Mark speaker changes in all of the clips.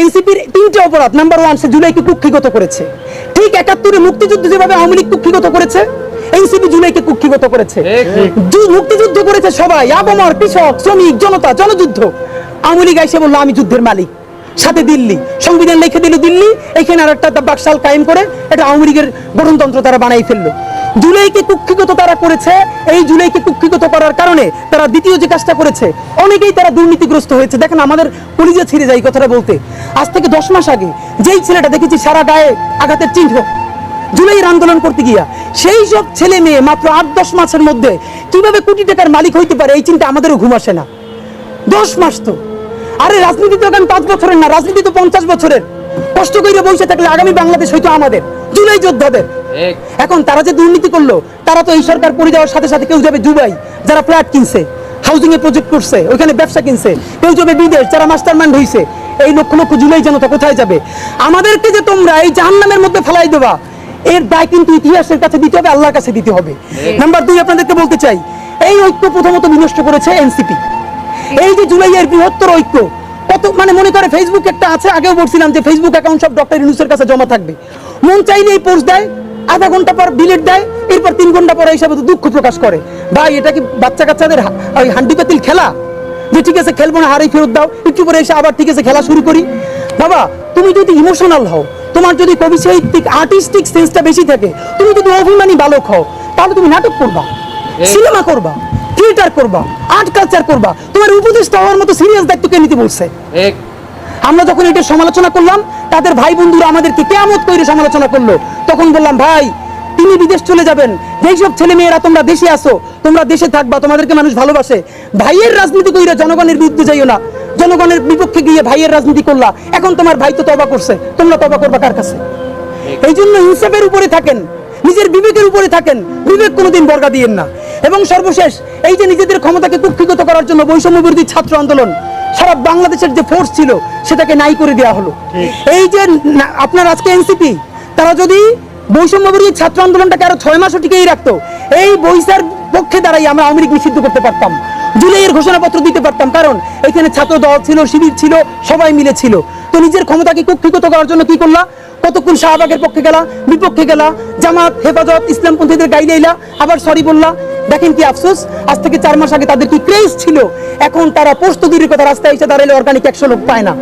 Speaker 1: এনসিপির তিনটে অপরাধ। নাম্বার 1, সে জুলাইকে কুক্ষিগত করেছে। ঠিক 71-এ মুক্তিযুদ্ধ যেভাবে আওয়ামী লীগ কুক্ষিগত করেছে, এনসিপি জুলাইকে কুক্ষিগত করেছে। মুক্তিযুদ্ধ করেছে সবাই, আবমর, কৃষক, শ্রমিক, জনতা, জনযুদ্ধ। আওয়ামী লীগ এসে বললো আমি যুদ্ধের মালিক, সাথে দিল্লি সংবিধান লিখে দিল দিল্লি, এখানে আর একটা বাকশাল কায়েম করে এটা আওয়ামী লীগের গঠনতন্ত্র তারা বানাই ফেললো। জুলাইকে কুক্ষিগত তারা করেছে। এই জুলাইকে কুক্ষিগত করার কারণে তারা দ্বিতীয় যে কাজটা করেছে, অনেকেই তারা দুর্নীতিগ্রস্ত হয়েছে। দেখেন আমাদের কলিজা ছিঁড়ে যায় কথাটা বলতে। আজ থেকে 10 মাস আগে যেই ছেলেটা দেখেছি সারা গায়ে আঘাতের চিহ্ন, জুলাইয়ের আন্দোলন করতে গিয়া, সেই সব ছেলে মেয়ে মাত্র 8-10 মাসের মধ্যে কিভাবে কোটি টাকার মালিক হইতে পারে, এই চিন্তা আমাদেরও ঘুম আসে না। 10 মাস তো, আরে রাজনীতি তো এখন 5 বছরের না, রাজনীতি তো 50 বছরের। কষ্ট করে বসে থাকলে আগামী বাংলাদেশ হয়তো আমাদের, জুলাই যোদ্ধাদের। এখন তারা যে দুর্নীতি করলো, তারা তো এই সরকার পড়ে যাওয়ার সাথে সাথে কেউ যাবে দুবাই, যারা ফ্ল্যাট কিনছে, হাউজিং এর প্রজেক্ট করছে, ওইখানে ব্যবসা কিনছে, কেউ যাবে বিদেশ, যারা মাস্টারমাইন্ড হইছে। এই লক্ষ লক্ষ জুলাই জনতা কোথায় যাবে? আমাদেরকে যে তোমরা এই জাহান্নামের মধ্যে ফেলাই দেবা, এর দায় কিন্তু ইতিহাসের কাছে দিতে হবে, আল্লাহর কাছে দিতে হবে। নাম্বার 2, আপনাদেরকে বলতে চাই, এই ঐক্য প্রথমত বিনষ্ট করেছে এনসিপি। এই যে জুলাইয়ের বৃহত্তর ঐক্য, কত মানে মনে করে ফেসবুক একটা আছে, আগেও বলছিলাম যে ফেসবুক অ্যাকাউন্ট সব ডক্টর ইউনূসের কাছে জমা থাকবে। মন চাইলে এই পোস্ট দেয়, আধা ঘন্টা পর ডিলিট দেয়, এরপর 3 ঘন্টা পরে হিসাবে দুঃখ প্রকাশ করে। ভাই এটা কি বাচ্চা কাচ্চাদের ওই হান্ডি পাতিল খেলা, যে ঠিক আছে খেলবো না, হারাই ফেরত দাও, একটু পরে এসে আবার ঠিক আছে খেলা শুরু করি? বাবা তুমি যদি ইমোশনাল হও, তোমার যদি কবি সাহিত্যিক আর্টিস্টিক সেন্সটা বেশি থাকে, তুমি যদি অভিমানী বালক হও, তাহলে তুমি নাটক করবা, সিনেমা করবা, থিয়েটার করবা, আর্ট কালচার করবা। তোমার উপদেষ্টা হওয়ার মতো সিরিয়াস দায়িত্ব কে নিতে বলছে? আমরা যখন এটা সমালোচনা করলাম, তাদের ভাই বন্ধুরা আমাদেরকে কিয়ামত করে সমালোচনা করলো, তখন বললাম ভাই তিনি বিদেশ চলে যাবেন, যেই সব ছেলে মেয়েরা তোমরা দেশে আসো, তোমরা দেশে থাকবা, তোমাদেরকে মানুষ ভালোবাসে। ভাইয়ের রাজনীতি কইরা জনগণের বিরুদ্ধে যাইও না, জনগণের বিপক্ষে গিয়ে ভাইয়ের রাজনীতি করলা। এখন তোমার ভাই তো তওবা করছে, তোমরা তওবা করবা কার কাছে? এই জন্য ইনসাফের উপরে থাকেন, নিজের বিবেকের উপরে থাকেন, বিবেক কোনোদিন বর্গা দিয়েন না। এবং সর্বশেষ, এই যে নিজেদের ক্ষমতাকে কুক্ষিগত করার জন্য বৈষম্য বিরোধী ছাত্র আন্দোলন, সারা বাংলাদেশের যে ফোর্স ছিল সেটাকে নাই করে দেওয়া হলো। এই যে আপনার আজকে এনসিপি, তারা যদি বৈষম্য বিরোধী ছাত্র আন্দোলনটাকে আরো 6 মাসও টিকেই রাখতো, এই বৈশার পক্ষে দাঁড়াই আমরা আওয়ামী লীগ নিষিদ্ধ করতে পারতাম, জুলাইয়ের ঘোষণাপত্র দিতে পারতাম। কারণ এখানে ছাত্র দল ছিল, শিবির ছিল, সবাই মিলে ছিল। তো নিজের ক্ষমতাকে কুক্ষিগত করার জন্য কি করলা? কতক্ষণ শাহবাগের পক্ষে গেলা, বিপক্ষে গেলা, জামাত, হেফাজত, ইসলামপন্থীদের গাইলাইলা, আবার সরি বললা। দেখেন কি আফসোস, আজ থেকে 4 মাস আগে তাদের কি ক্রেজ ছিল, এখন তারা পোস্ত দূরের কথা রাস্তায় এসে দাঁড়াইলে অর্গানিক 100 লোক পায় না।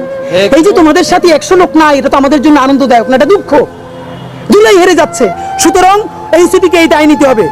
Speaker 1: এই যে তোমাদের সাথে 100 লোক নাই, এটা তো আমাদের জন্য আনন্দদায়ক না, এটা দুঃখ। জুলাই হেরে যাচ্ছে, সুতরাং এনসিপিকে এই দায় নিতে হবে।